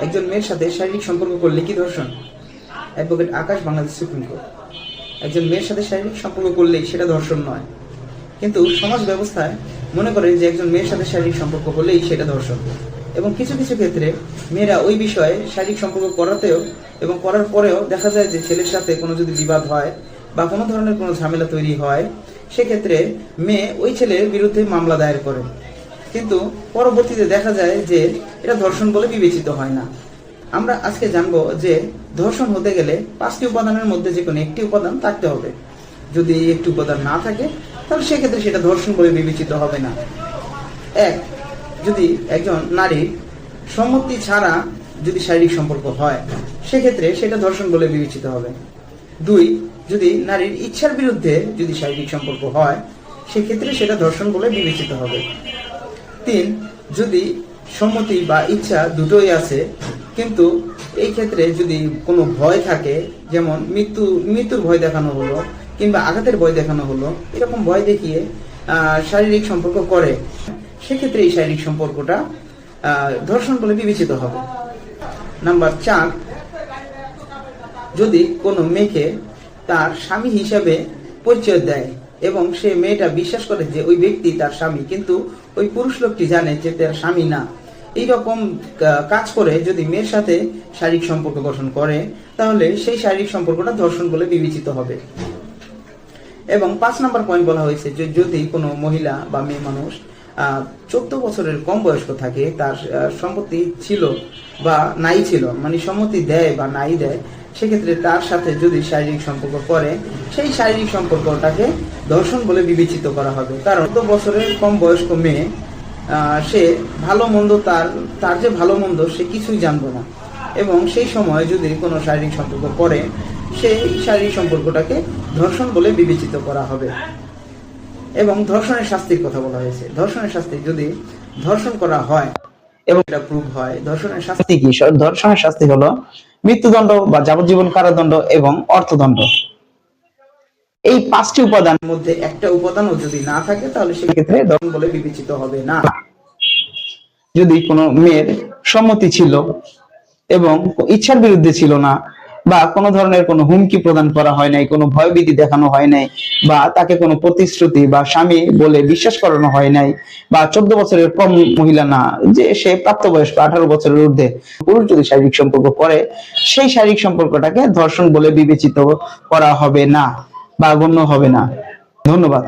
একজন মেয়ের সাথে শারীরিক সম্পর্ক করলে কি ধর্ষণ? অ্যাডভোকেট আকাশ, বাংলাদেশ সুপ্রিম কোর্ট। একজন মেয়ের সাথে শারীরিক সম্পর্ক করলেই সেটা ধর্ষণ নয়, কিন্তু সমাজ ব্যবস্থায় মনে করে যে একজন মেয়ের সাথে শারীরিক সম্পর্ক হলেই সেটা ধর্ষণ। এবং কিছু কিছু ক্ষেত্রে মেয়েরা ওই বিষয়ে শারীরিক সম্পর্ক করাতেও এবং করার পরেও দেখা যায় যে ছেলের সাথে কোনো যদি বিবাদ হয় বা কোনো ধরনের কোনো ঝামেলা তৈরি হয়, সেক্ষেত্রে মেয়ে ওই ছেলের বিরুদ্ধে মামলা দায়ের করে, কিন্তু পরবর্তীতে দেখা যায় যে এটা ধর্ষণ বলে বিবেচিত হয় না। আমরা আজকে জানবো যে ধর্ষণ হতে গেলে 5টি উপাদানের মধ্যে যে কোনো একটি উপাদান থাকতে হবে। যদি একটি উপাদান না থাকে তাহলে সেক্ষেত্রে সেটা ধর্ষণ বলে বিবেচিত হবে না। 1, যদি একজন নারী সম্মতি ছাড়া যদি শারীরিক সম্পর্ক হয়, সেক্ষেত্রে সেটা ধর্ষণ বলে বিবেচিত হবে। 2, যদি নারীর ইচ্ছার বিরুদ্ধে যদি শারীরিক সম্পর্ক হয়, সেক্ষেত্রে সেটা ধর্ষণ বলে বিবেচিত হবে। 3, যদি সম্মতি বা ইচ্ছা দুটোই আছে, কিন্তু এই ক্ষেত্রে যদি কোনো ভয় থাকে, যেমন মৃত্যুর ভয় দেখানো হলো কিংবা আঘাতের ভয় দেখানো হলো, এরকম ভয় দেখিয়ে শারীরিক সম্পর্ক করে, সেক্ষেত্রে এই শারীরিক সম্পর্কটা ধর্ষণ বলে বিবেচিত হবে। নাম্বার 4, যদি কোনো মেয়েকে তার স্বামী হিসাবে পরিচয় দেয় এবং সে মেয়েটা বিশ্বাস করে যে ওই ব্যক্তি তার স্বামী, কিন্তু ওই পুরুষ লোকটি জানে যে তার স্বামী না, এইরকম কাজ করে যদি মেয়ের সাথে শারীরিক সম্পর্ক গঠন করে, তাহলে সেই শারীরিক সম্পর্কটা ধর্ষণ বলে বিবেচিত হবে। এবং 5 নম্বর পয়েন্ট বলা হয়েছে যে যদি কোনো মহিলা বা মেয়ে মানুষ 14 বছরের কম বয়স্ক থাকে, তার সম্পত্তি ছিল বা নাই ছিল, মানে সম্মতি দেয় বা নাই দেয়, সেক্ষেত্রে তার সাথে যদি শারীরিক সম্পর্ক করে, সেই শারীরিক সম্পর্কটাকে ধর্ষণ বলে বিবেচিত করা হবে। কারণ 14 বছরের কম বয়স্ক মেয়ে, সে ভালো মন্দ, তার যে ভালো মন্দ সে কিছুই জানতো না, এবং সেই সময় যদি কোনো শারীরিক সম্পর্ক করে, সেই শারীরিক সম্পর্কটাকে ধর্ষণ বলে বিবেচিত করা হবে। এবং ধর্ষণের শাস্তির কথা বলা হয়েছে। ধর্ষণের শাস্তি, যদি ধর্ষণ করা হয় এবং এটা প্রুভ হয়, ধর্ষণের শাস্তি কি? ধর্ষণের শাস্তি হলো মৃত্যুদণ্ড বা যাবজ্জীবন কারাদণ্ড এবং অর্থদণ্ড। এই 5টি উপাদানের মধ্যে একটা উপাদানও যদি না থাকে, তাহলে সেক্ষেত্রে ধর্ষণ বলে বিবেচিত হবে না। যদি কোনো মেয়ের সম্মতি ছিল এবং ইচ্ছার বিরুদ্ধে ছিল না, বা কোনো ধরনের কোনো হুমকি প্রদান করা হয় নাই, কোনো ভয়ভীতি দেখানো হয় নাই, বা তাকে কোনো প্রতিশ্রুতি বা স্বামী বলে বিশ্বাস করানো হয় নাই, বা 14 বছরের কম মহিলা না, যে সে প্রাপ্তবয়স্ক 18 বছরের ঊর্ধ্বে পুরুষ যদি শারীরিক সম্পর্ক করে, সেই শারীরিক সম্পর্কটাকে ধর্ষণ বলে বিবেচিত করা হবে না বা গণ্য হবে না। ধন্যবাদ।